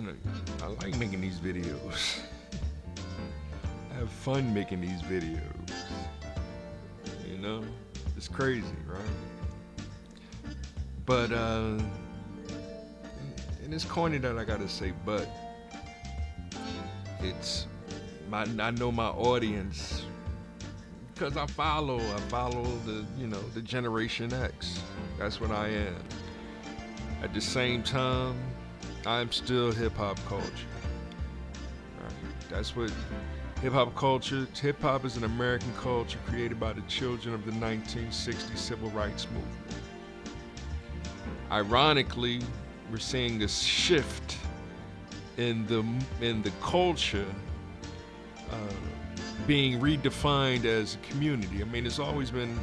and I like making these videos. I have fun making these videos. You know, it's crazy, right? But and it's corny that I gotta say, but it's I know my audience because I follow the the Generation X. That's what I am. At the same time, I'm still hip hop culture. Right? That's what hip hop culture. Hip hop is an American culture created by the children of the 1960s civil rights movement. Ironically, we're seeing this shift in the culture being redefined as a community. I mean, it's always been,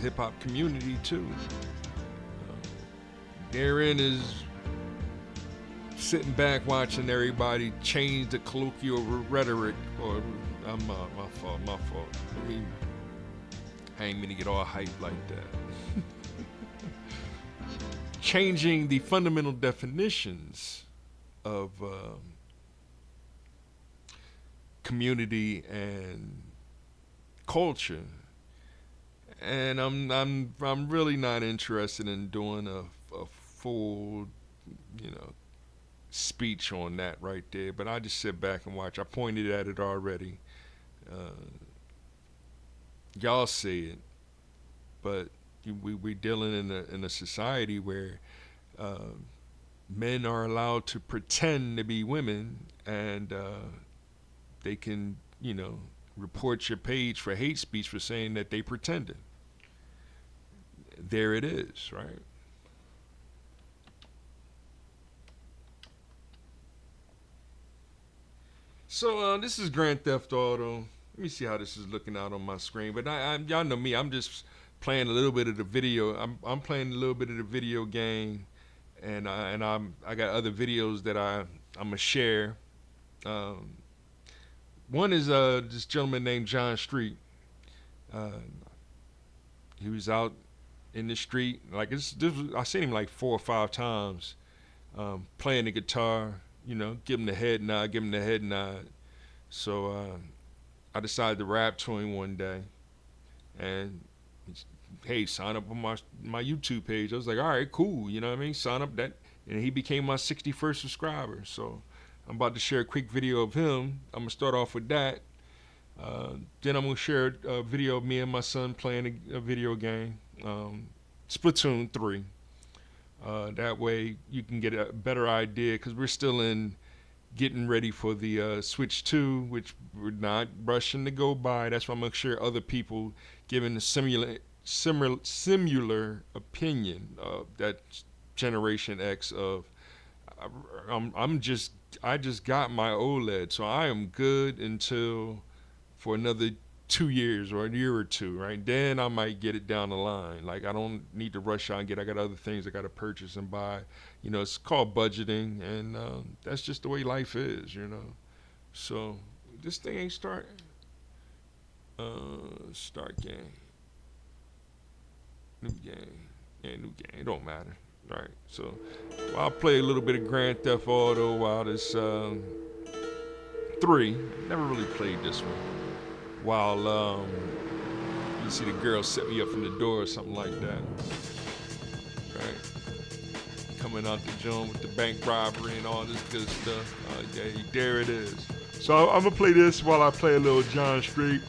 hip hop community too. Therein is sitting back watching everybody change the colloquial rhetoric. Or my fault. I ain't mean to get all hyped like that. Changing the fundamental definitions of community and culture, and I'm really not interested in doing a full, speech on that right there. But I just sit back and watch. I pointed at it already. Y'all see it, but we dealing in a society where men are allowed to pretend to be women, and they can, report your page for hate speech for saying that they pretended. There it is, right? So this is Grand Theft Auto. Let me see how this is looking out on my screen. But y'all know me. I'm just playing a little bit of the video. I'm playing a little bit of the video game, and I got other videos that I'm gonna share. One is this gentleman named John Street. He was out in the street, like I seen him like 4 or 5 times, playing the guitar. Give him the head nod. So I decided to rap to him one day, and hey, sign up on my YouTube page. I was like, all right, cool. You know what I mean? Sign up that, and he became my 61st subscriber. So I'm about to share a quick video of him. I'm gonna start off with that. Then I'm gonna share a video of me and my son playing a video game, Splatoon 3. That way you can get a better idea, because we're still in getting ready for the Switch 2, which we're not rushing to go by. That's why I'm gonna share other people giving a similar opinion of that Generation X. Of I just got my OLED, so I am good until for another 2 years or a year or two, right? Then I might get it down the line. Like, I don't need to rush out and I got other things I got to purchase and buy. It's called budgeting, and that's just the way life is, So this thing ain't starting. Start game. New game. Yeah, new game. It don't matter. All right. So I'll play a little bit of Grand Theft Auto while this 3. Never really played this one. While you see the girl set me up from the door or something like that. Right. Coming out the joint with the bank robbery and all this good stuff. Yeah, there it is. So I'm gonna play this while I play a little John Street.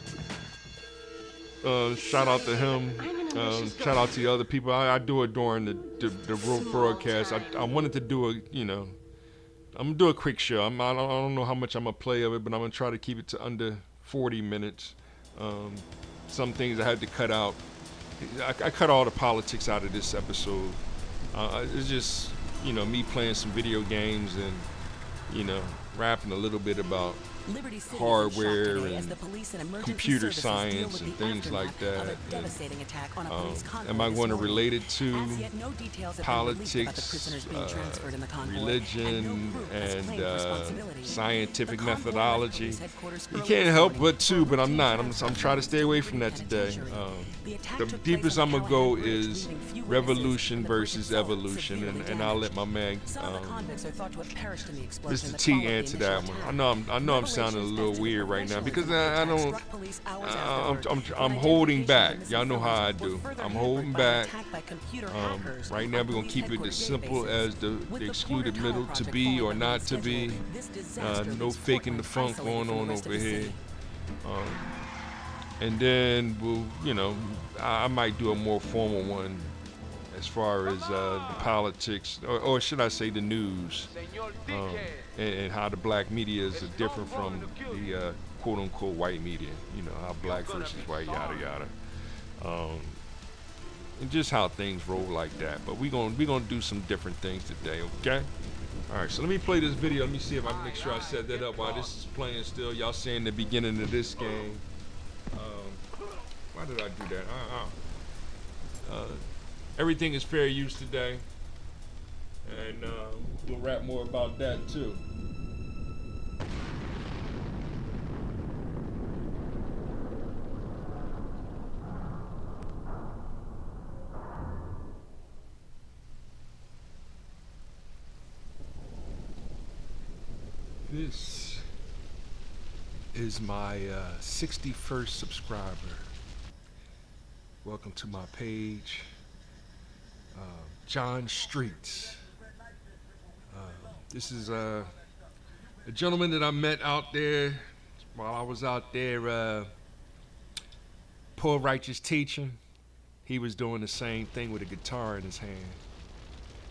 Shout out to him. Shout out to the other people. I do it during the broadcast. I wanted to do I'm gonna do a quick show. I don't know how much I'm gonna play of it, but I'm gonna try to keep it to under 40 minutes. Some things I had to cut out. I cut all the politics out of this episode. It's just, me playing some video games and, rapping a little bit about hardware and computer science and things like that. Am I going to relate it to politics, religion, and scientific methodology? You can't help but to, but I'm not. I'm trying to stay away from that today. The deepest I'm going to go is revolution versus evolution, and I'll let my man Mr. T answer that one. I know I'm sounding a little weird right now because I don't. I'm holding back. Y'all know how I do. I'm holding back. Right now we're gonna keep it as simple as the excluded middle, to be or not to be. No faking the funk going on over here. And then I might do a more formal one as far as the politics, or should I say the news, and how the black media is different from the quote-unquote white media. How black versus white, yada yada, and just how things roll like that. But we're gonna do some different things today, okay? All right, so let me play this video. Let me see if I can make sure I set that up while this is playing still. Y'all seeing the beginning of this game. Why did I do that? Everything is fair use today, and we'll rap more about that too. This is my 61st subscriber. Welcome to my page. John Streets. This is a gentleman that I met out there while I was out there poor righteous teaching. He was doing the same thing with a guitar in his hand.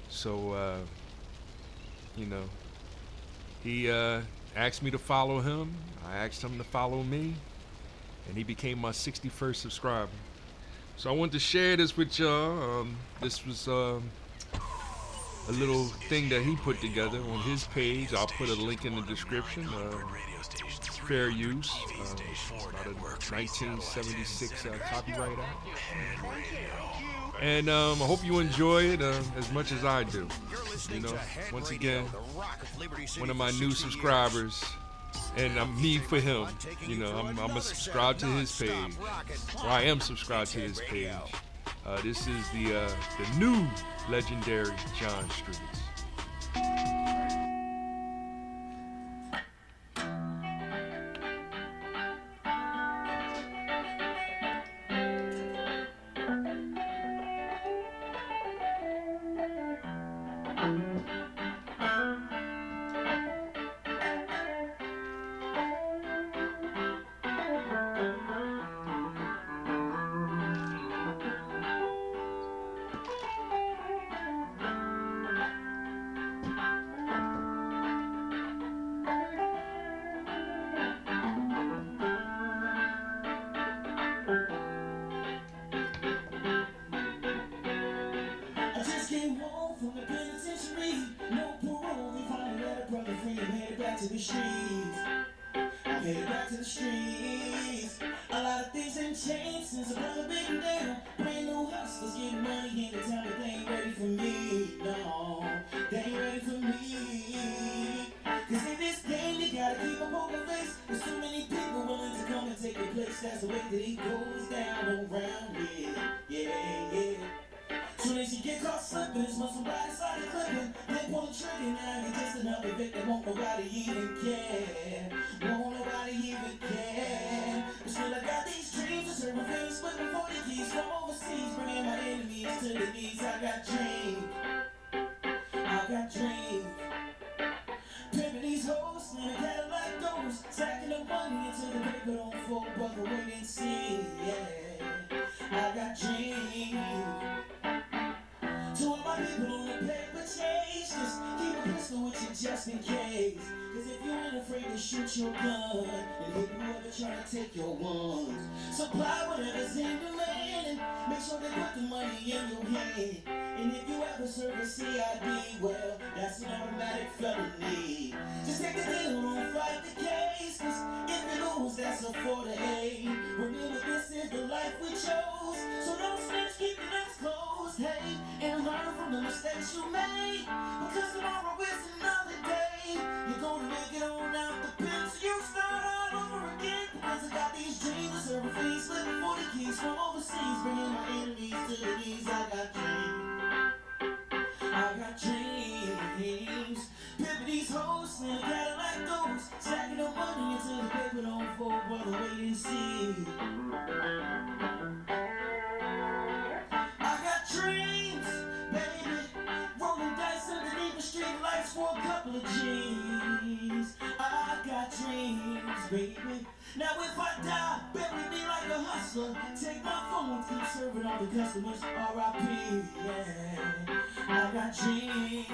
So, he asked me to follow him. I asked him to follow me, and he became my 61st subscriber. So I wanted to share this with y'all. This was a little thing that he put together on his page. I'll put a link in the description. Fair use. About a 1976 Copyright Act. And I hope you enjoy it as much as I do. Once again, one of my new subscribers. And I'm me for him. I'm a subscribe to his page. Or I am subscribed to his page. This is the new legendary John Streets. To the streets, I'm headed back to the streets. A lot of things ain't changed since a brother been down. Brand new hustlers getting money in the town, but they ain't ready for me. No, they ain't ready for me. Cause in this game, you gotta keep a poker face. There's too many people willing to come and take your place. That's the way that it goes down around here. Yeah. Soon as you get caught slipping, it's muscle body started clipping. They pull the trigger, now you're just another victim. Won't nobody even care. Won't nobody even care. But still I got these dreams of certain things, but before the keys from overseas, bringing my enemies to the knees. I got dreams. Pimping these hoes, slim Cadillac goes, stacking up money until the paper don't fold. Brother, wait and see. Yeah, I got dreams. To all my people on the paper chase, just keep a pistol with you just in case. Cause if you ain't afraid to shoot your gun, then hit whoever trying to take your ones. Supply whatever's in demand, and make sure they put the money in your hand. And if you ever serve a CID, well, that's an automatic felony. Just take the deal, don't fight the case, cause if you lose, that's a 4 to 8. Remember, this is the life we chose, so don't snitch, keep your lips closed, hey, and learn from the mistakes you made, because tomorrow is another day. You're gonna make it on out the pen, so you start all over again, because I got these dreams of serving fees, living for the keys from overseas, bringing my enemies to the knees. I got dreams, pimping these hoes in a Cadillac ghost, stacking up money until the paper don't fold, brother, wait and see. I got dreams, baby, rolling dice underneath the street lights for a couple of G's. I got dreams, baby. Now if I die, bury me like a hustler. Take my phone, keep serving all the customers. R.I.P. Yeah, I got dreams.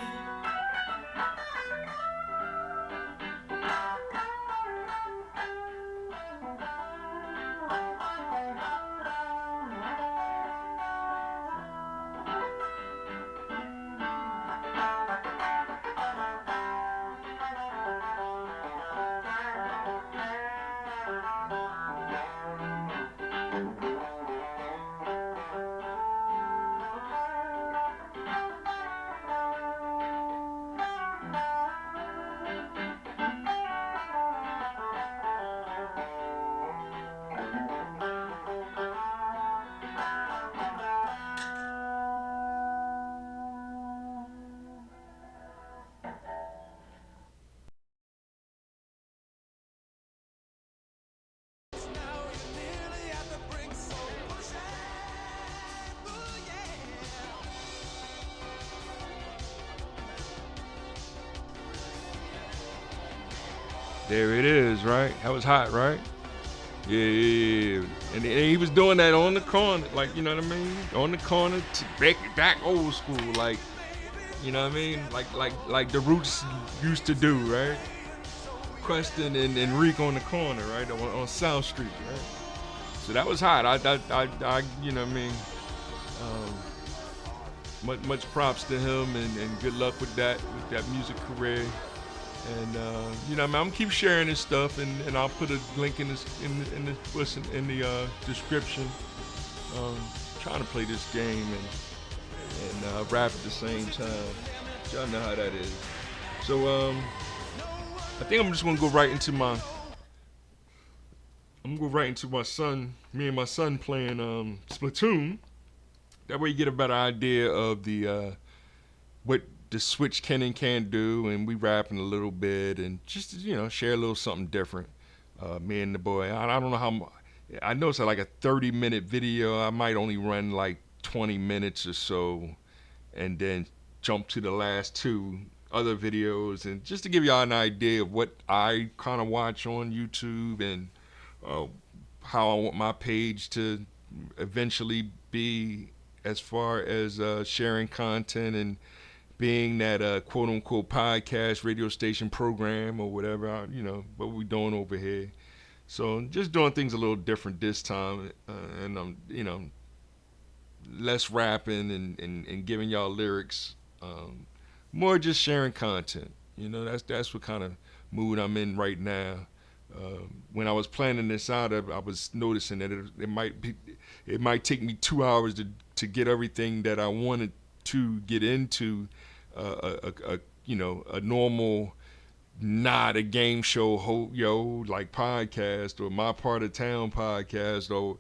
There it is, right? That was hot, right? Yeah, yeah, yeah. And he was doing that on the corner, like, you know what I mean? On the corner, back old school, like, you know what I mean? Like the Roots used to do, right? Queston and Reek on the corner, right? On South Street, right? So that was hot. I you know what I mean? Much props to him, and good luck with that music career. And you know, I'm gonna keep sharing this stuff, and I'll put a link in the description. Trying to play this game and rap at the same time. Y'all know how that is. So I think I'm just gonna go right into my. I'm gonna go right into my son. Me and my son playing Splatoon. That way you get a better idea of the what the Switch can and can't do, and we rapping a little bit, and just share a little something different. Me and the boy. I don't know how. I know it's like a 30-minute video. I might only run like 20 minutes or so, and then jump to the last two other videos, and just to give y'all an idea of what I kind of watch on YouTube, and uh, how I want my page to eventually be as far as sharing content and being that quote unquote podcast radio station program or whatever, what we doing over here. So just doing things a little different this time, and I'm less rapping and giving y'all lyrics, more just sharing content. That's what kind of mood I'm in right now. When I was planning this out, I was noticing that it might take me 2 hours to get everything that I wanted to get into a normal, not a game show like podcast, or My Part of Town podcast, or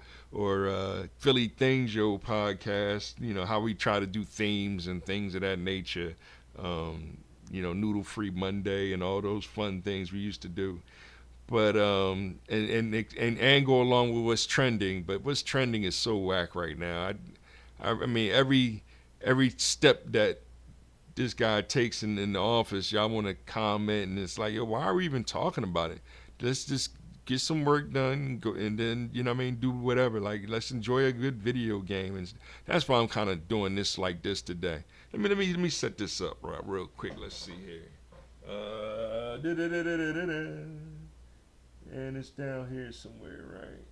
Philly Things podcast. How we try to do themes and things of that nature. Noodle Free Monday and all those fun things we used to do. But and go along with what's trending. But what's trending is so whack right now. I mean every step that this guy takes in the office, y'all want to comment, and it's like, yo, why are we even talking about it? Let's just get some work done, and go, and then do whatever. Like, let's enjoy a good video game, and that's why I'm kind of doing this like this today. Let me set this up real quick. Let's see here. And it's down here somewhere, right?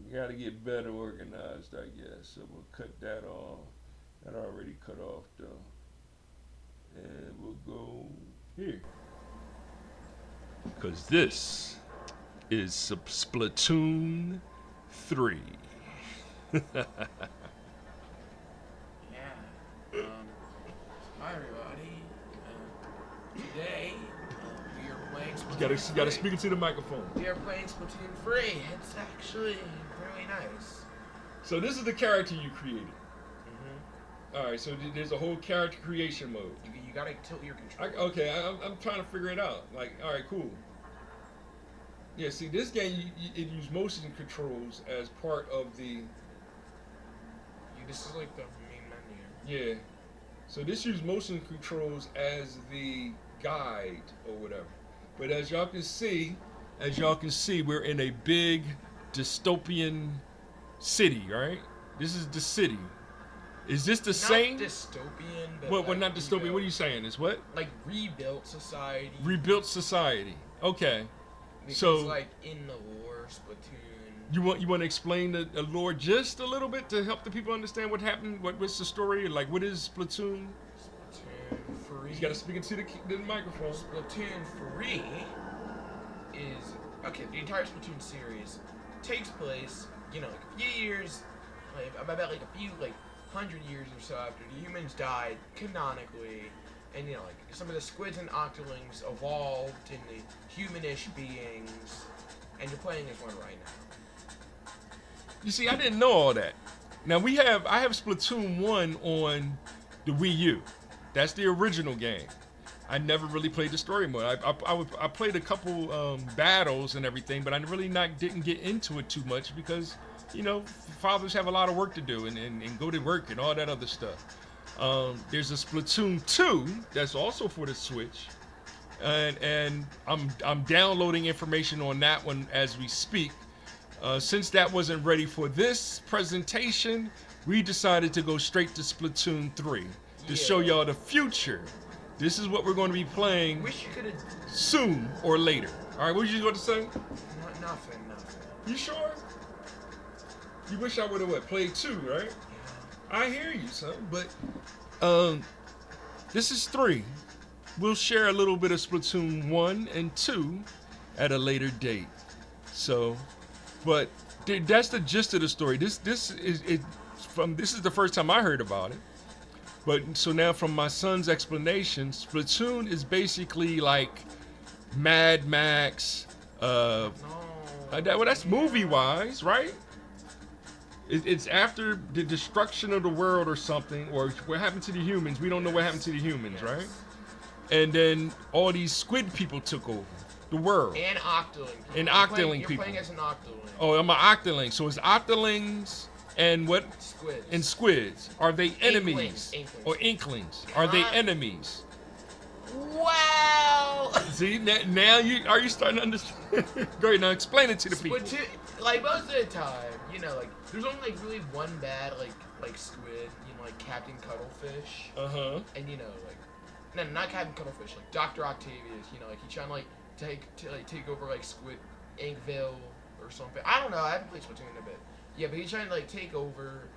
You got to get better organized, I guess. So we'll cut that off. That already cut off though, and we'll go here. Because this is Splatoon 3. Yeah. Hi everybody. Today we are playing Splatoon. You gotta speak into the microphone. We are playing Splatoon 3. It's actually really nice. So this is the character you created. All right. So there's a whole character creation mode. You gotta tilt your controller. I'm trying to figure it out. Like, all right, cool. Yeah. See, this game it used motion controls as part of the. This is like the main menu. Yeah. So this used motion controls as the guide or whatever. But as y'all can see, we're in a big dystopian city, right? This is the city. Is this the same? Not dystopian, but Well, like not dystopian. rebuilt. What are you saying? Is what? Like rebuilt society. Rebuilt society. Okay. Because So like in the lore, Splatoon. you want to explain the lore just a little bit to help the people understand what happened? What's the story? Like, what is Splatoon? Splatoon 3. You got to speak into the microphone. Splatoon 3 is okay. The entire Splatoon series takes place, like a few years, about like a few 100 years or so after the humans died canonically, and like some of the squids and octolings evolved into humanish beings, and you're playing as one right now. You see, I didn't know all that. Now I have Splatoon 1 on the Wii U. That's the original game. I never really played the story mode. I played a couple battles and everything, but I really didn't get into it too much because, fathers have a lot of work to do and go to work and all that other stuff. There's a Splatoon 2 that's also for the Switch, and I'm downloading information on that one as we speak. Since that wasn't ready for this presentation, we decided to go straight to Splatoon 3 to show y'all the future. This is what we're going to be playing Wish you could have. soon or later. All right, what you want to say? Nothing. You sure? You wish I would have played 2, right? I hear you, son. But this is 3. We'll share a little bit of Splatoon 1 and 2 at a later date. So, but that's the gist of the story. This is the first time I heard about it. But so now from my son's explanation, Splatoon is basically like Mad Max. That's movie-wise, right? It's after the destruction of the world or something, or what happened to the humans. We don't know what happened to the humans, right? And then all these squid people took over the world. And Octoling people. Octoling people. You're playing as an Octoling. Oh, I'm an Octoling. So it's Octolings and what? Squids. And squids. Are they enemies? Inklings. Or inklings? Are they enemies? Wow! See, now are you starting to understand? Go ahead, now explain it to the people. Like most of the time, there's only really one bad like squid, like Captain Cuttlefish. And no, not Captain Cuttlefish, like Dr. Octavius. He's trying to take over Squid Inkville or something. I don't know. I haven't played Splatoon in a bit. Yeah, but he's trying to take over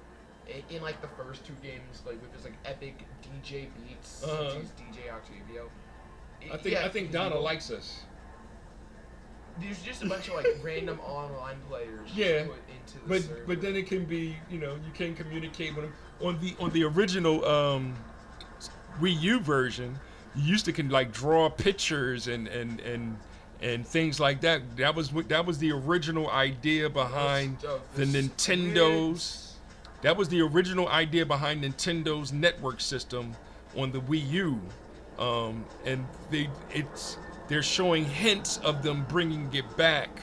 in the first 2 games, with his epic DJ beats. Since he's DJ Octavio. I think Donna likes us. There's just a bunch of random online players. Yeah, put into the server. but then it can be you can communicate with them on the original Wii U version. You used to draw pictures and things like that. That was the original idea behind the Nintendo's. That was the original idea behind Nintendo's network system on the Wii U, and they're showing hints of them bringing it back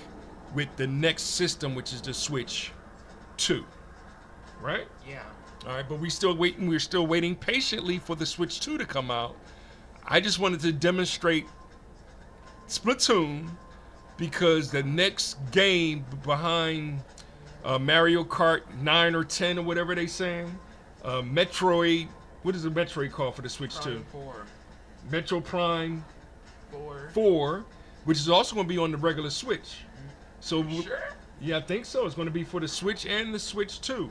with the next system, which is the Switch 2, right? Yeah. All right, but we're still waiting patiently for the Switch 2 to come out. I just wanted to demonstrate Splatoon because the next game behind Mario Kart 9 or 10 or whatever they saying, Metroid, what is the Metroid called for the Switch 2? 4. Metro Prime 4. 4, which is also going to be on the regular Switch. So Sure. Yeah, I think so. It's going to be for the Switch and the Switch 2.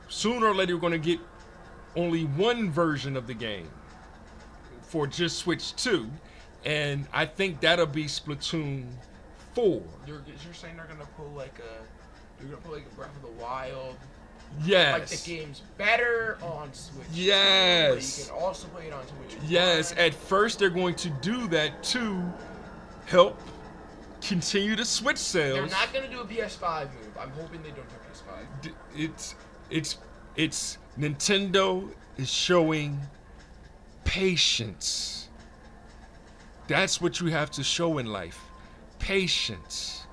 Sooner or later, we're going to get only one version of the game for just Switch 2. And I think that'll be Splatoon 4. You're saying they're gonna pull like a, you're gonna pull like a Breath of the Wild. Yes. Like the game's better on Switch. Yes. But you can also play it on Switch. Yes. At first, they're going to do that to help continue the Switch sales. They're not gonna do a PS5 move. I'm hoping they don't do PS5. It's Nintendo is showing patience. That's what you have to show in life. Patience.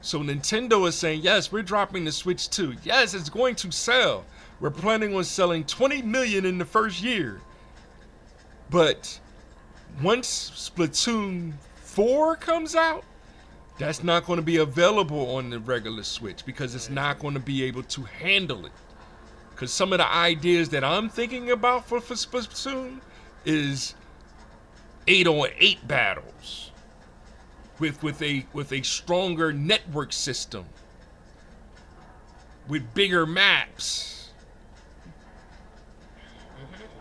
So Nintendo is saying, yes, we're dropping the Switch 2. Yes, it's going to sell. We're planning on selling 20 million in the first year. But once Splatoon 4 comes out, that's not going to be available on the regular Switch because it's not going to be able to handle it. Because some of the ideas that I'm thinking about for Splatoon is 8-on-8 battles with a stronger network system with bigger maps.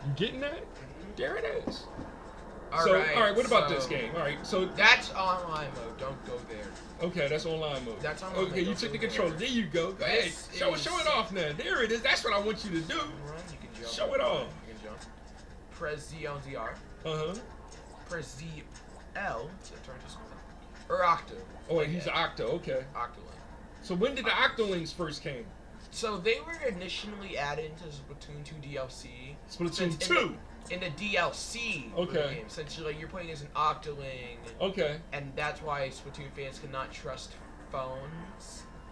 You getting that? There it is. All right. What about this game? All right, so that's online mode. Don't go there. Okay, that's online mode. That's online. Okay, you took the controller. There you go. Go ahead. Show it off now. There it is. That's what I want you to do. You can jump. Show it off. You can jump. Press Z on ZR. Press Z L to turn to something. Or Octo. Oh, wait, he's Octo. Okay. Octolink. So when did the Octolinks first came? So they were initially added into Splatoon 2 DLC. Splatoon 2. In the DLC for the game, since you're playing as an Octoling. Okay. And that's why Splatoon fans cannot trust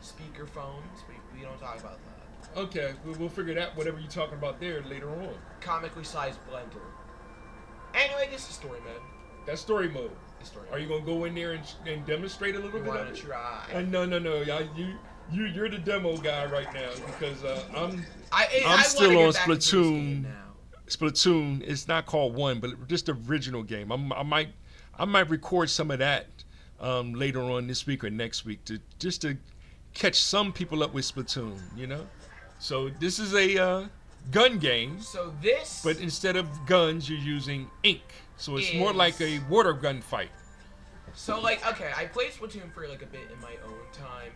speaker phones. We don't talk about that. Okay, we'll figure that whatever you're talking about there later on. Comically sized blender. Anyway, this is story mode. That's story mode. Story Are you gonna go in there and demonstrate a little bit of it? Try. No. You're the demo guy right now because I'm I still on Splatoon. Splatoon. It's not called 1, but just the original game. I might record some of that later on this week or next week to catch some people up with Splatoon. You know, so this is a gun game. So this, but instead of guns, you're using ink. So it's more like a water gun fight. So like, okay, I played Splatoon for like a bit in my own time.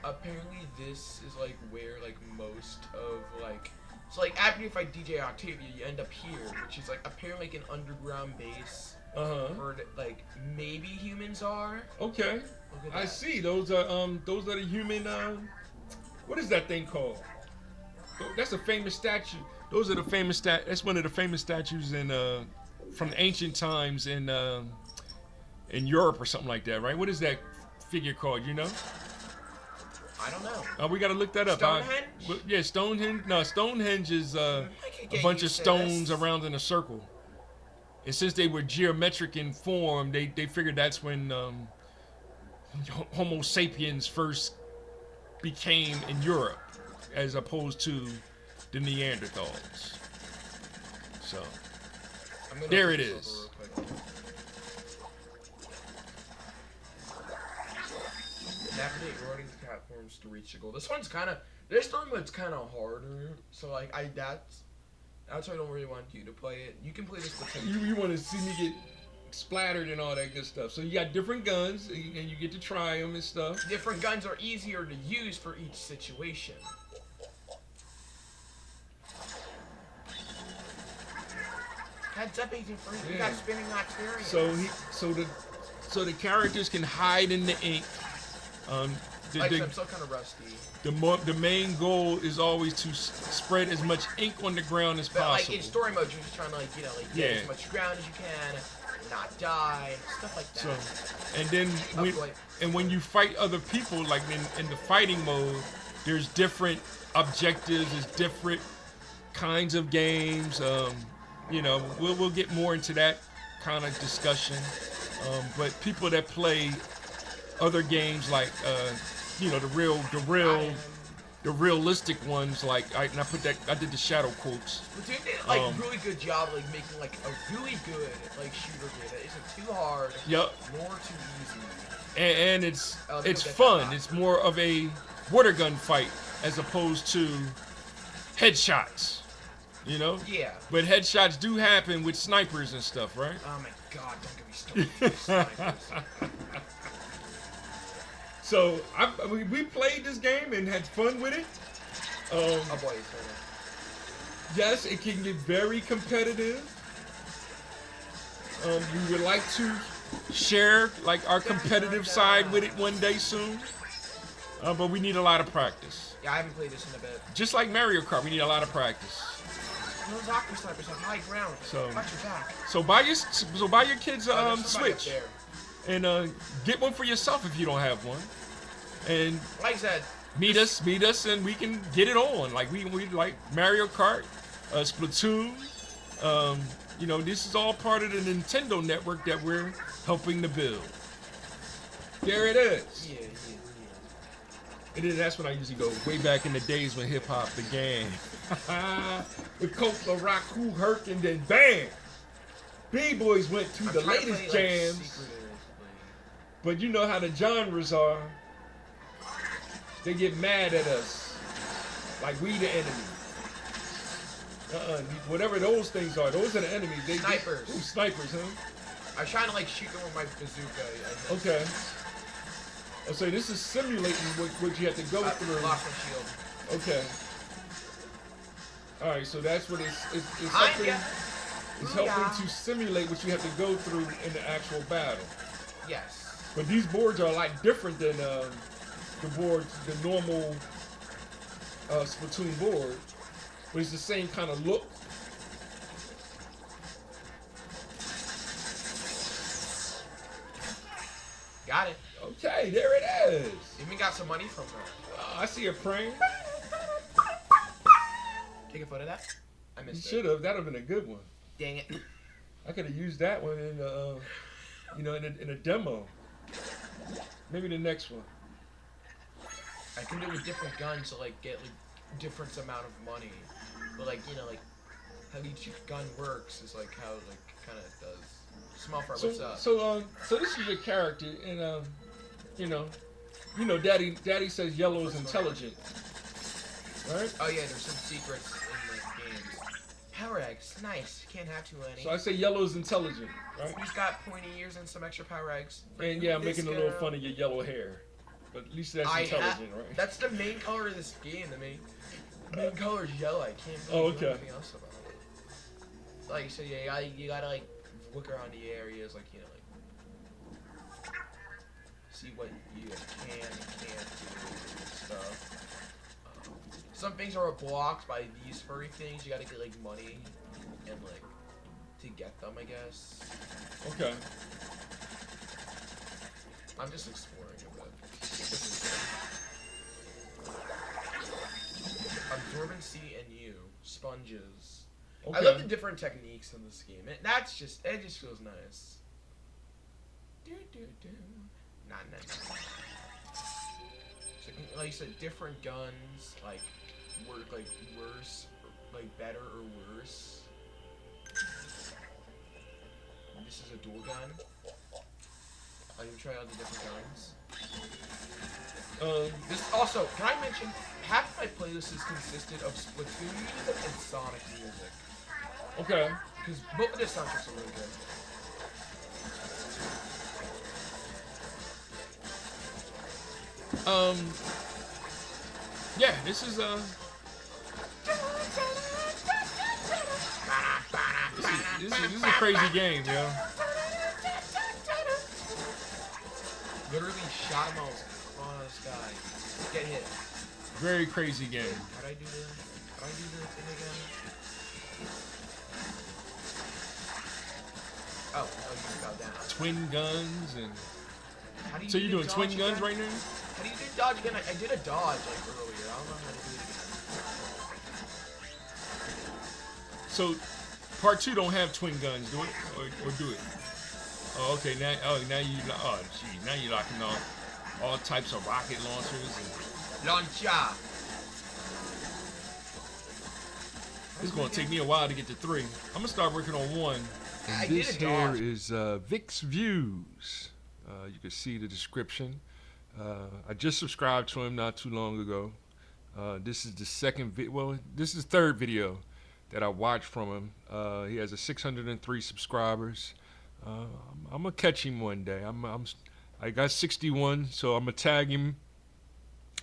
Apparently, this is like where like most of like. So like after you fight DJ Octavia, you end up here, which is like apparently like an underground base. Where like maybe humans are. Okay. I see. Those are the human. What is that thing called? That's a famous statue. Those are the famous That's one of the famous statues in from the ancient times in Europe or something like that, right? What is that figure called? You know? I don't know. We gotta look that up. Stonehenge? Yeah, Stonehenge. No, Stonehenge is a bunch of stones around in a circle. And since they were geometric in form, they figured that's when Homo sapiens first became in Europe, as opposed to the Neanderthals. So there it is. Navigate loading platforms to reach the goal. This story mode's kind of harder. So like that's why I don't really want you to play it. You can play this Splatoon. You want to see me get splattered and all that good stuff. So you got different guns and you get to try them and stuff. Different guns are easier to use for each situation. Heads up, Agent Free. You got spinning experience. So the characters can hide in the ink. I'm still kind of rusty. The main goal is always to spread as much ink on the ground as possible. Like in story mode, you're just trying to get as much ground as you can, not die, stuff like that. So, and then when you fight other people, like in the fighting mode, there's different objectives, there's different kinds of games. We'll get more into that kind of discussion. But people that play other games like the real the realistic ones, like I did the shadow quotes. Splatoon did like really good job like making like a really good like shooter game that isn't too hard. Yep. Nor too easy. And it's fun. It's more of a water gun fight as opposed to headshots. You know? Yeah. But headshots do happen with snipers and stuff, right? Oh my god, don't get me started with snipers. So we played this game and had fun with it. Oh boy, yes, it can get very competitive. We would like to share like our competitive side with it one day soon. But we need a lot of practice. Yeah, I haven't played this in a bit. Just like Mario Kart, we need a lot of practice. Those aqua snipers have high ground. So, watch your back. So buy your kids Switch. And get one for yourself if you don't have one. And like I said, meet us, and we can get it on. Like we like Mario Kart, Splatoon. You know, this is all part of the Nintendo network that we're helping to build. There it is. Yeah. It is. That's when I usually go way back in the days when hip hop began. With Coke, the Rock, Who Hurt, and then bam, B-boys went to the latest jams. But you know how the genres are. They get mad at us, like we the enemy. Whatever those things are, those are the enemies. Snipers. Snipers, huh? I was trying to like shoot them with my bazooka. Okay. So this is simulating what you have to go through. Lost my shield. Okay. All right, so that's what it's helping to simulate what you have to go through in the actual battle. Yes. But these boards are like different than the normal Splatoon board, but it's the same kind of look. Got it. Okay, there it is. Even got some money from that. I see a praying. Take a photo of that. I missed it. Should have. That'd have been a good one. Dang it. I could have used that one in a demo. Maybe the next one. I can do it with different guns to like get like different amount of money, but like like how each gun works is like how like kind of does. Small fry, what's up? So this is your character, and Daddy says yellow is intelligent, right? Oh yeah, there's some secrets in the games. Power eggs, nice. Can't have too many. So I say yellow is intelligent, right? He's got pointy ears and some extra power eggs. And yeah, I'm making a little fun of your yellow hair. But at least that's intelligent, right? That's the main color of this game. The main color is yellow. I can't do anything else about it. Like so, yeah, you gotta like look around the areas, like like see what you can and can't do and stuff. Some things are blocked by these furry things. You gotta get like money and like to get them, I guess. Okay. I'm just exploring a bit. Absorbency and you sponges. Okay. I love the different techniques in this game. It just feels nice. Nah. So, like you said, different guns like work like worse, or, like better or worse. This is a dual gun. I can try out the different guns. This also, can I mention, half of my playlist is consisted of Splatoon music and Sonic music. Okay. Because both of the soundtracks are really good. Yeah, this is this is a crazy game, yo. Literally shot him on the sky. Get hit. Very crazy game. How'd I do the thing again? Oh, you fell down. Twin guns and. How do you so you're doing twin guns again? right now? How do you do dodge again? I did a dodge like earlier. I don't know how to do it again. So, part 2 don't have twin guns, do it, or do it? Oh, okay. Now you're locking off all types of rocket launchers. Launcher. It's gonna take me a while to get to 3. I'm gonna start working on 1. I And did this a here dog. is Vic's Views. You can see the description. I just subscribed to him not too long ago. This is the second video. Well, this is the third video that I watched from him. He has a 603 subscribers. I'm gonna catch him one day. I got 61, so I'm gonna tag him.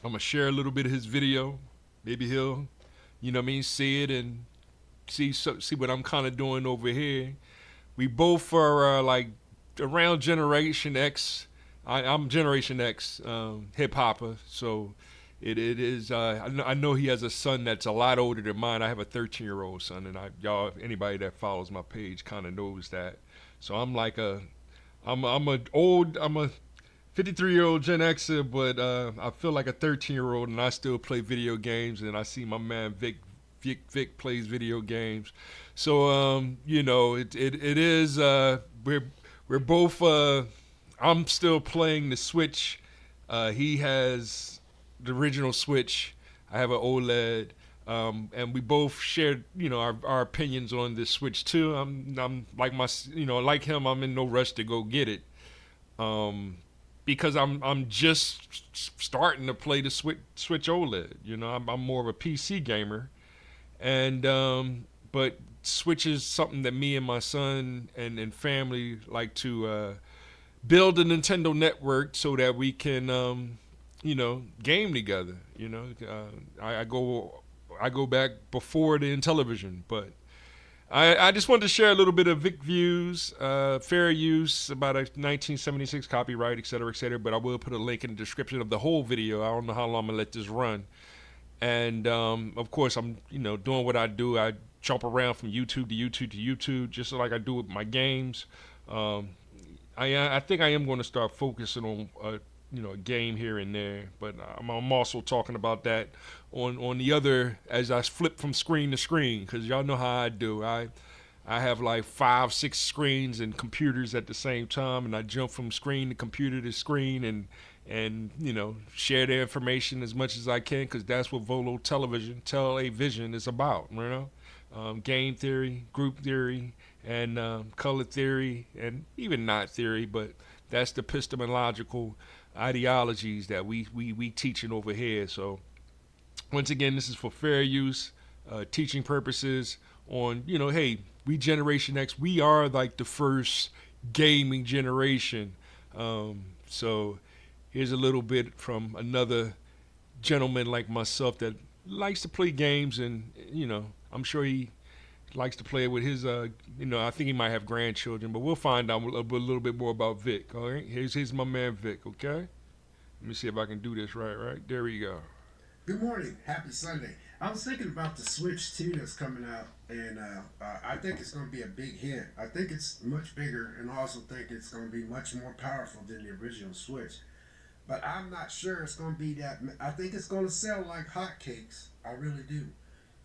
I'm gonna share a little bit of his video. Maybe he'll, you know what I mean, see it and see what I'm kind of doing over here. We both are like around Generation X. I'm Generation X hip hopper, so it is. I know he has a son that's a lot older than mine. I have a 13-year-old son, and anybody that follows my page kind of knows that. So I'm like I'm a 53-year-old Gen Xer, but I feel like a 13-year-old, and I still play video games. And I see my man Vic plays video games. So you know, it is we're both. I'm still playing the Switch. He has the original Switch. I have an OLED. And we both shared, you know, our opinions on this Switch too. I'm like like him. I'm in no rush to go get it, because I'm just starting to play the Switch OLED. You know, I'm more of a PC gamer, and but Switch is something that me and my son and family like to build a Nintendo network so that we can you know, game together. You know, I go back before the Intellivision, but I just wanted to share a little bit of Vic Views, fair use, about a 1976 copyright, et cetera, et cetera. But I will put a link in the description of the whole video. I don't know how long I'm gonna let this run. And of course, I'm doing what I do. I jump around from YouTube to YouTube to YouTube, just like I do with my games. I think I am going to start focusing on a game here and there, but I'm also talking about that on the other as I flip from screen to screen, because y'all know how I do. I have like 5-6 screens and computers at the same time, and I jump from screen to computer to screen and share the information as much as I can, because that's what Volo television is about. Game theory, group theory, and color theory, and even not theory, but that's the epistemological ideologies that we teaching over here. So once again, this is for fair use, teaching purposes on, hey, we Generation X, we are like the first gaming generation. So here's a little bit from another gentleman like myself that likes to play games, and I'm sure he likes to play with his I think he might have grandchildren, but we'll find out a little bit more about Vic. All right, here's my man Vic. Okay, let me see if I can do this right. There we go. Good morning, happy Sunday. I was thinking about the Switch 2 that's coming out, and I think it's going to be a big hit. I think it's much bigger, and I also think it's going to be much more powerful than the original Switch. But I'm not sure it's going to be that. I think it's going to sell like hotcakes. I really do.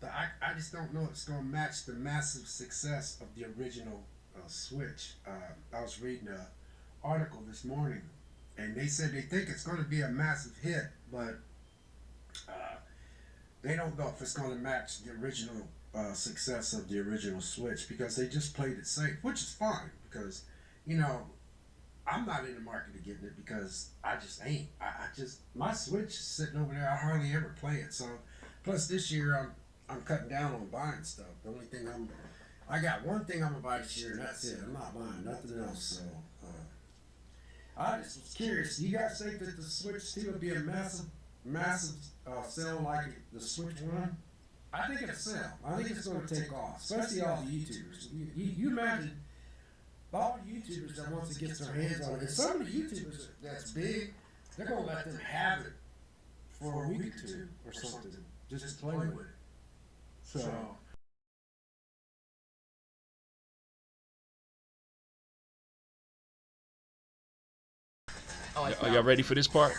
But I just don't know if it's going to match the massive success of the original Switch. I was reading an article this morning, and they said they think it's going to be a massive hit, but they don't know if it's going to match the original success of the original Switch, because they just played it safe, which is fine, because, I'm not in the market of getting it because I just ain't. My Switch is sitting over there. I hardly ever play it. So, plus this year I'm cutting down on buying stuff. The only thing I got one thing I'm gonna buy this year, and that's it. I'm not buying nothing else. So, I just was curious. Do you guys think that the Switch 2 will be a massive sell like the Switch 1? I think it'll sell. I think it's going to take off, especially all the YouTubers. You imagine all the YouTubers that wants to get their hands on it. And some of the YouTubers that's big, they're going to let them have it for a week or two or something, just to play with it. So. Are y'all ready for this part?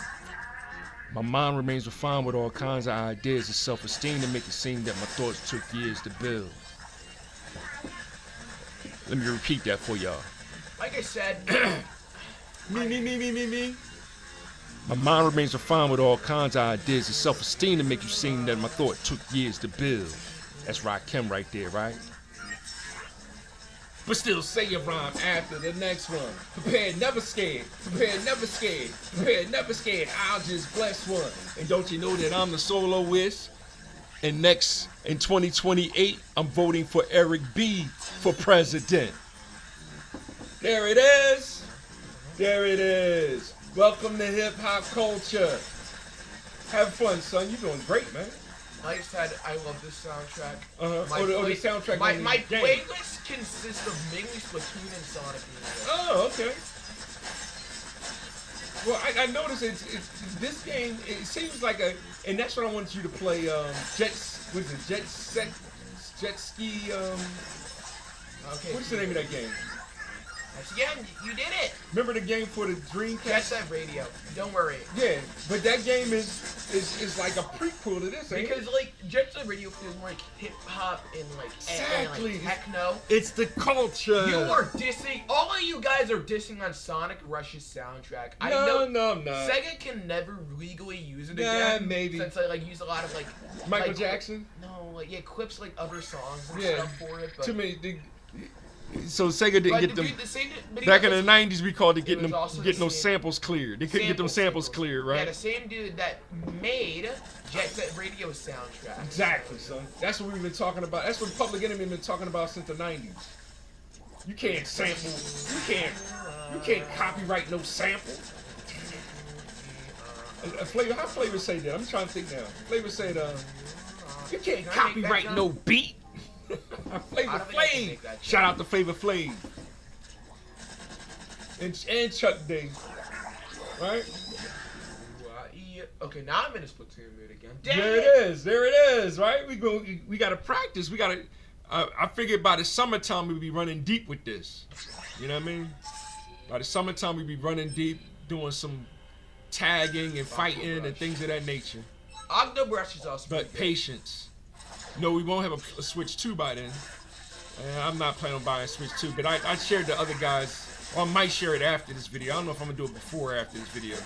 My mind remains refined with all kinds of ideas of self-esteem to make it seem that my thoughts took years to build. Let me repeat that for y'all. Like I said, Me. My mind remains refined with all kinds of ideas of self-esteem to make you seem that my thought took years to build. That's Rakim right there, right? But still say your rhyme after the next one. Prepared, never scared. Prepared, never scared. Prepared, never scared. I'll just bless one. And don't you know that I'm the soloist? And next, in 2028, I'm voting for Eric B. for president. There it is. There it is. Welcome to hip hop culture. Have fun, son. You're doing great, man. Like I said, I love this soundtrack. The soundtrack. My playlist consists of mainly Splatoon and Sonic music. Oh, okay. Well, I noticed this game. It seems like and that's what I want you to play. Jet ski. Okay. What's the name of that game? Yeah, you did it. Remember the game for the Dreamcast? Jet Set Radio. Don't worry. Yeah, but that game is like a prequel to this, ain't because it? like Jet Set Radio feels more like hip hop and like exactly and, like, techno. It's the culture. You are dissing. All of you guys are dissing on Sonic Rush's soundtrack. No, I'm not. Sega can never legally use it again. Maybe since I like use a lot of like Michael Jackson. No, like clips like other songs and stuff for it. But too many. So Sega didn't get them. Back in the 90s, we called it getting those samples cleared. They couldn't get them samples cleared, right? Yeah, the same dude that made Jet Set Radio soundtrack. Exactly, son. That's what we've been talking about. That's what Public Enemy been talking about since the 90s. You can't sample. You can't copyright no sample. Flavor, how Flavor say that? I'm trying to think now. Flavor said, you can't copyright no beat. Flavor Flav. Shout out to Flavor Flav. And Chuck D. Right? Okay, now I'm in a Splatoon mood again. There it is, right? We gotta practice. I figured by the summertime we'd be running deep with this. You know what I mean? By the summertime we'd be running deep, doing some tagging and fighting and things of that nature. Octobrush is also but patience. No, we won't have a Switch 2 by then. I'm not planning on buying a Switch 2, but I shared the other guys, or I might share it after this video. I don't know if I'm going to do it before or after this video.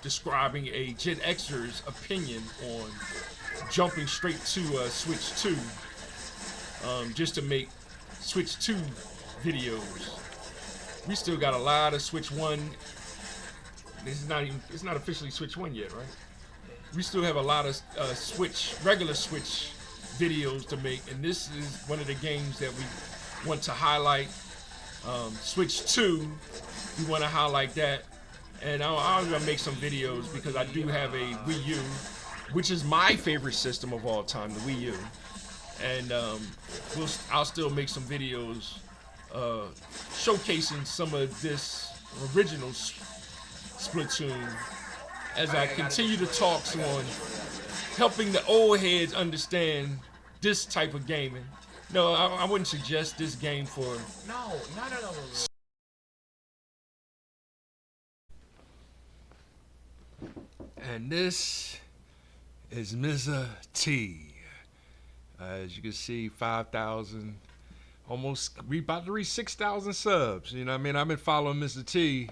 Describing a Gen Xer's opinion on jumping straight to Switch 2. Just to make Switch 2 videos. We still got a lot of Switch 1. It's not officially Switch 1 yet, right? We still have a lot of regular Switch videos to make, and this is one of the games that we want to highlight. Switch 2, we want to highlight that, and I'm gonna make some videos because I do have a Wii U, which is my favorite system of all time, the Wii U, and I'll still make some videos showcasing some of this original Splatoon. As I continue to talk on helping the old heads understand this type of gaming. No, I wouldn't suggest this game for... No. And this is Mr. T. As you can see, 5,000, we about to reach 6,000 subs. You know what I mean? I've been following Mr. T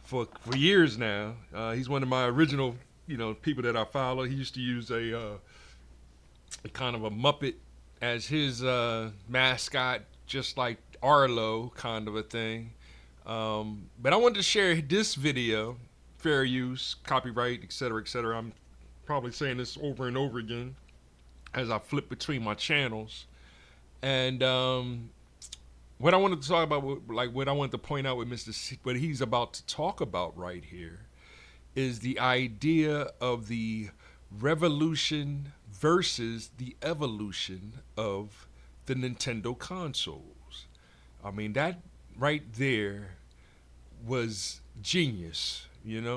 for years now. He's one of my original, people that I follow. He used to use a kind of a Muppet as his mascot, just like Arlo, kind of a thing. But I wanted to share this video, fair use, copyright, etc., etc. I'm probably saying this over and over again as I flip between my channels. And what I wanted to talk about, what I wanted to point out with Mr. C, what he's about to talk about right here, is the idea of the revolution versus the evolution of the Nintendo consoles. I mean, that right there was genius,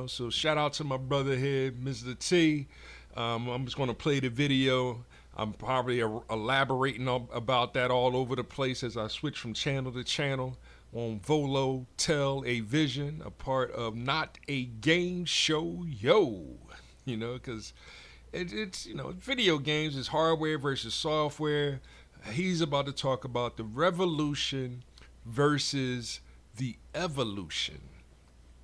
So shout out to my brother here, Mr. T. I'm just going to play the video. I'm probably elaborating about that all over the place as I switch from channel to channel on Volo Tell a Vision, a part of Not a Game Show, because it's video games is hardware versus software. He's about to talk about the revolution versus the evolution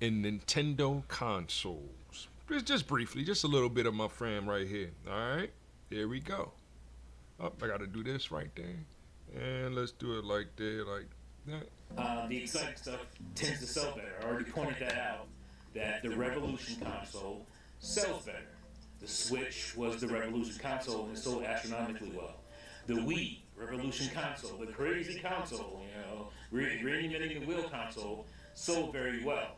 in Nintendo consoles. Just briefly, just a little bit of my friend right here. All right, here we go. Oh, I got to do this right there. And let's do it like that, like that. The exciting stuff tends to sell better. I already pointed that out, that the Revolution console sells better. The Switch was the Revolution console and it sold astronomically well. The Wii, Revolution console, the crazy console, reinventing the wheel console, sold very well.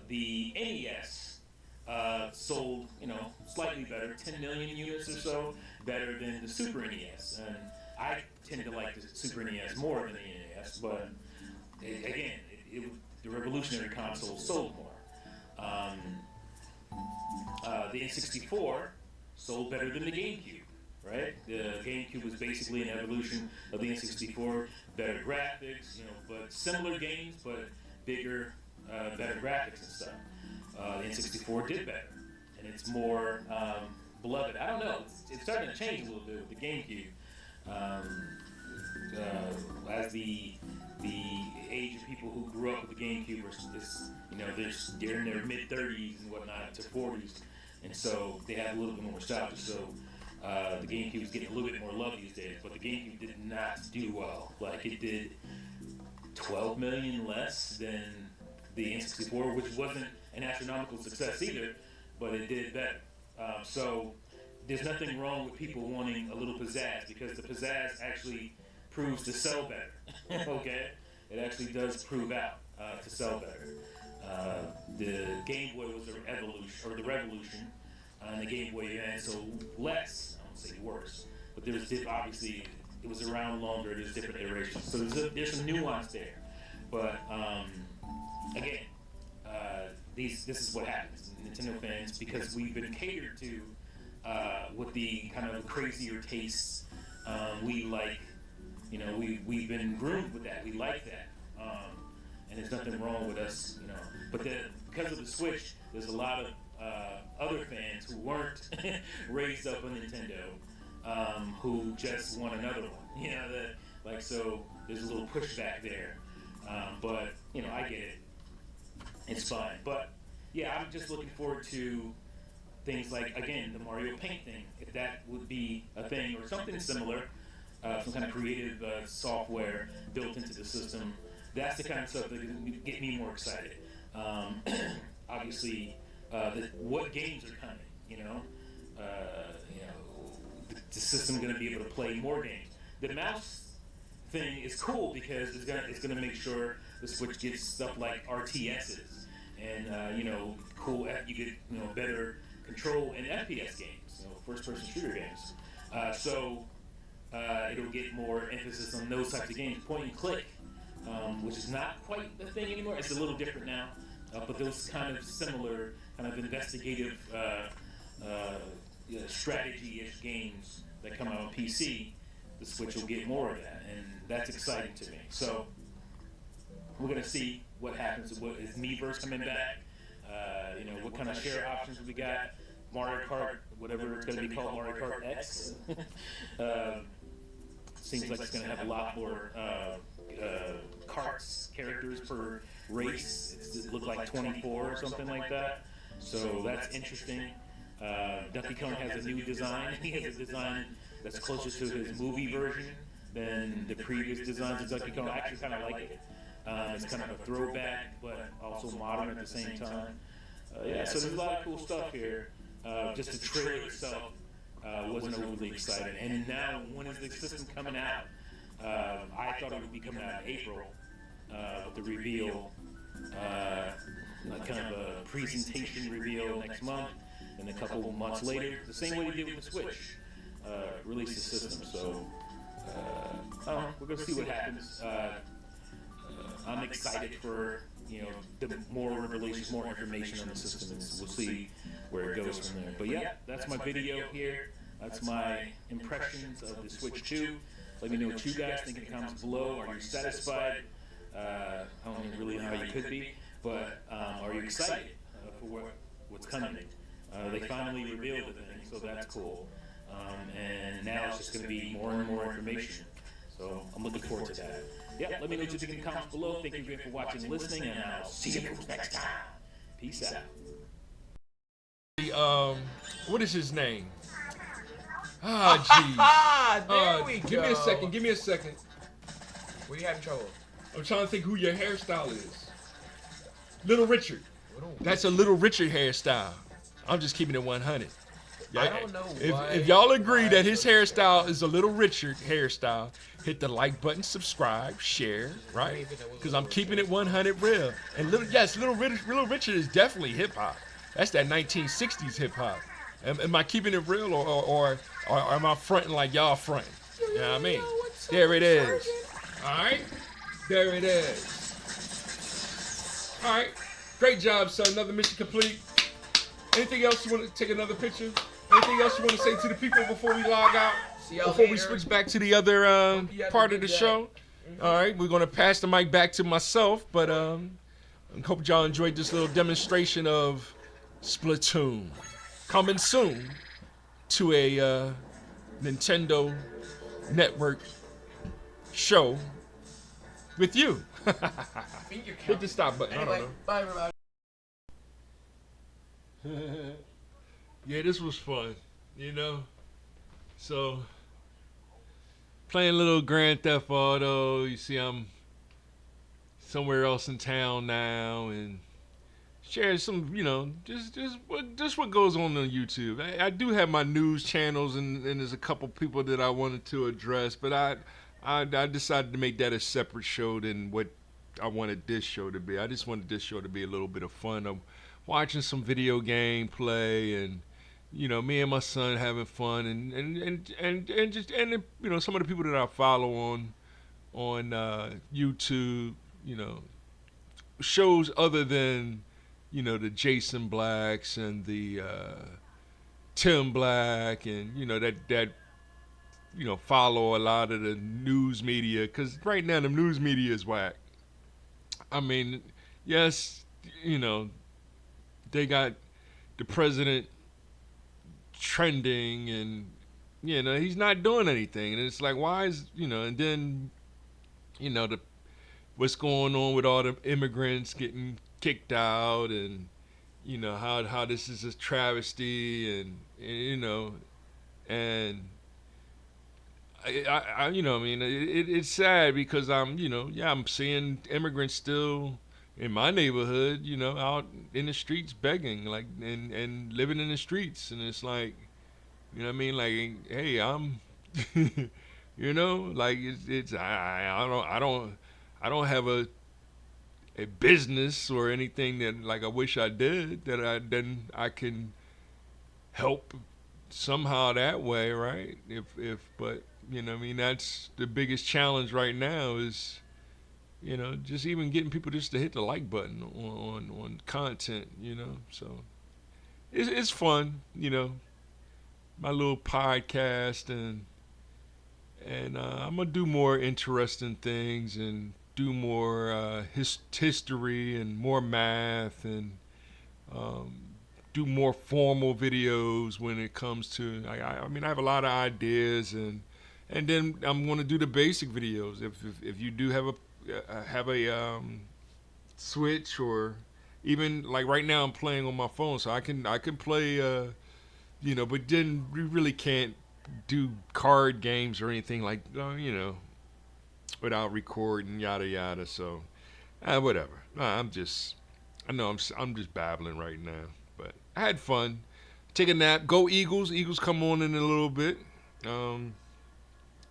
The NES sold, slightly better, 10 million units or so, better than the Super NES. And I tend to like the Super NES more than the NES, but the revolutionary console sold more. The N64 sold better than the GameCube, right? The GameCube was basically an evolution of the N64, better graphics, but similar games, but bigger, better graphics and stuff. The N64 did better, and it's more beloved. I don't know, it's starting to change a little bit with the GameCube. As the age of people who grew up with the GameCube they're in their mid 30s and whatnot to 40s, and so they have a little bit more nostalgia. So the GameCube is getting a little bit more love these days, but the GameCube did not do well. Like, it did 12 million less than the N64, which wasn't an astronomical success either, but it did better. So there's nothing wrong with people wanting a little pizzazz, because the pizzazz actually proves to sell better. Okay, it actually does prove out to sell better. The Game Boy was the evolution or the revolution, and the Game Boy Advance sold less. I won't say worse, but obviously it was around longer. There's different iterations, so there's some nuance there. But again, this is what happens, Nintendo fans, because we've been catered to with the kind of crazier tastes. We like, we've been groomed with that. We like that, and there's nothing wrong with us, But because of the Switch, there's a lot of other fans who weren't raised up on Nintendo, who just want another one. So there's a little pushback there. But I get it. It's fine. But yeah, I'm just looking forward to things like, again, the Mario Paint thing, if that would be a thing, or something similar, some kind of creative software built into the system. That's the kind of stuff that would get me more excited. Obviously, what games are coming, the system going to be able to play more games. The mouse thing is cool because it's gonna make sure the Switch gets stuff like RTSs and cool. You get better control in FPS games, first-person shooter games. So it'll get more emphasis on those types of games, point and click, which is not quite the thing anymore. It's a little different now, but those kind of similar, kind of investigative, strategy-ish games that come out on PC. The Switch will get more of that, and that's exciting to me. So we're gonna see what happens. What is Miiverse coming back? What kind of share options we got? Mario Kart, whatever it's gonna be called, Mario Kart X. Seems like it's gonna have a lot more carts, characters per race. It looked like 24 or something like that. So that's interesting. Donkey Kong has a new design. He has a design that's closer to his movie version than the previous designs of Donkey Kong. I actually kind of like it. It's kind of a throwback, but also modern at the same time. So there's a lot of cool stuff here. Just the trailer itself wasn't overly exciting. And now, when is the system coming out? I thought it would be coming out in April with the reveal, kind of a presentation reveal next month, and a couple of months later, the same way they did with the Switch. Release the system. So we're gonna see what happens. I'm excited for the more revelations, more information on the system, and we'll see where it goes from there. But yeah, that's my video here. That's my impressions of the Switch 2. Let me know what you guys think in the comments below. Are you satisfied? I don't really know how you could be, but are you excited for what's coming? They finally revealed the thing, so that's cool. And now it's just going to be more and more information. So I'm looking forward to that. Yeah, let me know what you think in the comments below. Thank you again for watching and listening, and I'll see you next time. Peace out. What is his name? Ah, jeez. Ah, there we go. Give me a second. Give me a second. Where you having trouble? I'm trying to think who your hairstyle is. Little Richard. That's a Little Richard hairstyle. I'm just keeping it 100. I don't know if y'all agree that his hairstyle is a Little Richard hairstyle, hit the like button, subscribe, share, right? Because I'm keeping it 100 real. And Little Richard is definitely hip hop. That's that 1960s hip hop. Am I keeping it real or am I fronting like y'all fronting? You know what I mean? There it is. All right, there it is. All right, great job, son. Another mission complete. Anything else you want to take another picture? Anything else you want to say to the people before we log out? Before we switch back to the other part of the show? All right, we're going to pass the mic back to myself, but I hope y'all enjoyed this little demonstration of Splatoon. Coming soon to a Nintendo Network show with you. Hit the stop button. Anyway, I don't know. bye everybody. Yeah, this was fun, you know. So, playing a little Grand Theft Auto. You see, I'm somewhere else in town now, and share some, you know, just what goes on YouTube. I do have my news channels, and there's a couple people that I wanted to address, but I decided to make that a separate show than what I wanted this show to be. I just wanted this show to be a little bit of fun. I'm watching some video game play, and you know, me and my son having fun, and just you know, some of the people that I follow on YouTube, you know, shows other than, you know, the Jason Blacks and the Tim Black, and you know that you know, follow a lot of the news media, because right now the news media is whack. I mean, yes, you know, they got the president trending, and you know, he's not doing anything, and it's like, why is, you know, and then, you know, what's going on with all the immigrants getting kicked out, and you know, how this is a travesty, and you know, and I you know, I mean, it's sad because I'm, you know, yeah, I'm seeing immigrants still in my neighborhood, you know, out in the streets begging, like, and living in the streets, and it's like, you know what I mean, like, hey, I'm, you know, like it's I don't have a business or anything that, like, I wish I did, that I can help somehow that way, right? But you know, I mean, that's the biggest challenge right now is, you know, just even getting people just to hit the like button on content, you know. So it's fun, you know, my little podcast, and I'm gonna do more interesting things and do more history and more math, and do more formal videos when it comes to, I mean, I have a lot of ideas, and then I'm going to do the basic videos. If you do have a Switch, or even like right now I'm playing on my phone, so I can play, you know, but then we really can't do card games or anything like, you know, without recording, yada yada. So whatever. I know I'm just babbling right now, but I had fun. Take a nap. Go Eagles. Eagles come on in a little bit.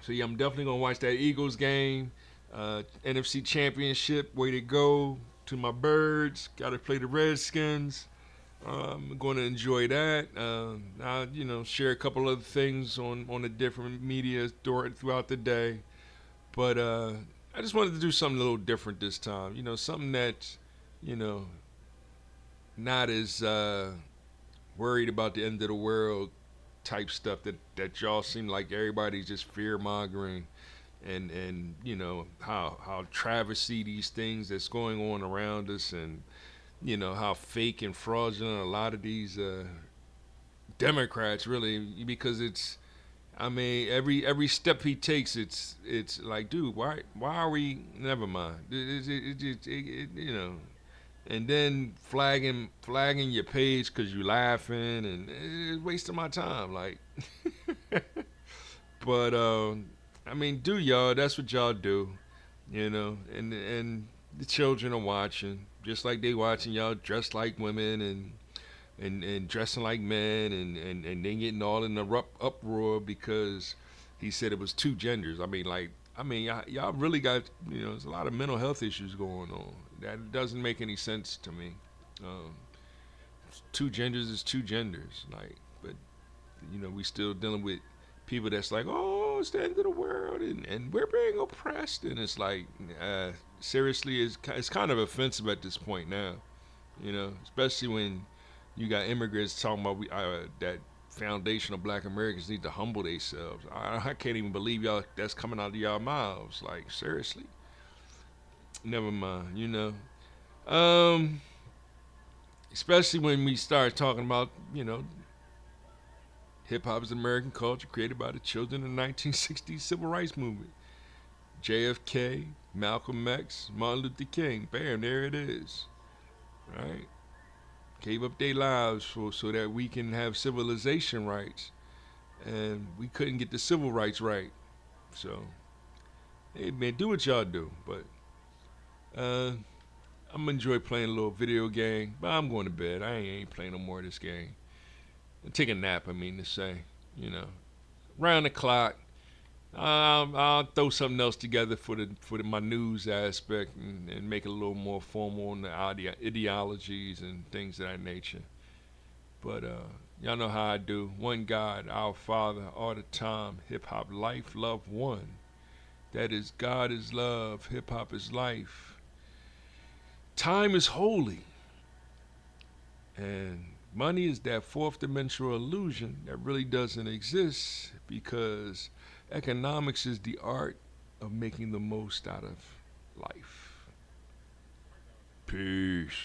So yeah, I'm definitely gonna watch that Eagles game. NFC Championship, way to go to my Birds. Got to play the Redskins. I'm going to enjoy that. I'll, you know, share a couple other things on the different media throughout the day. But I just wanted to do something a little different this time. You know, something that, you know, not as worried about the end of the world type stuff that y'all seem like everybody's just fear mongering, and you know, how travesty these things that's going on around us, and you know, how fake and fraudulent a lot of these Democrats really, because it's, I mean, every step he takes, it's like, dude, why are we, never mind, you know, and then flagging your page because you laughing, and it's wasting my time, like But I mean, do y'all? That's what y'all do, you know. And the children are watching, just like they watching y'all dress like women and dressing like men, and then getting all in the uproar because he said it was two genders. I mean, y'all really got, you know, there's a lot of mental health issues going on. That doesn't make any sense to me. Um, Two genders is two genders, like, but you know, we still dealing with people that's like, oh, it's the end of the world, and we're being oppressed, and it's like, seriously, it's kind of offensive at this point now, you know, especially when you got immigrants talking about that foundational Black Americans need to humble themselves. I can't even believe y'all that's coming out of y'all mouths. Like, seriously. Never mind, you know. Um, Especially when we start talking about, you know, hip hop is American culture created by the children of the 1960s civil rights movement. JFK, Malcolm X, Martin Luther King. Bam, there it is. Right? Gave up their lives so that we can have civilization rights. And we couldn't get the civil rights right. So, hey man, do what y'all do. But I'm gonna enjoy playing a little video game. But I'm going to bed. I ain't playing no more of this game. Take a nap, I mean to say. You know. Round the clock. I'll throw something else together for my news aspect and make it a little more formal on the ideologies and things of that nature. But y'all know how I do. One God, our Father, all the time. Hip hop, life, love, one. That is, God is love. Hip hop is life. Time is holy, and money is that fourth dimensional illusion that really doesn't exist because economics is the art of making the most out of life. Peace.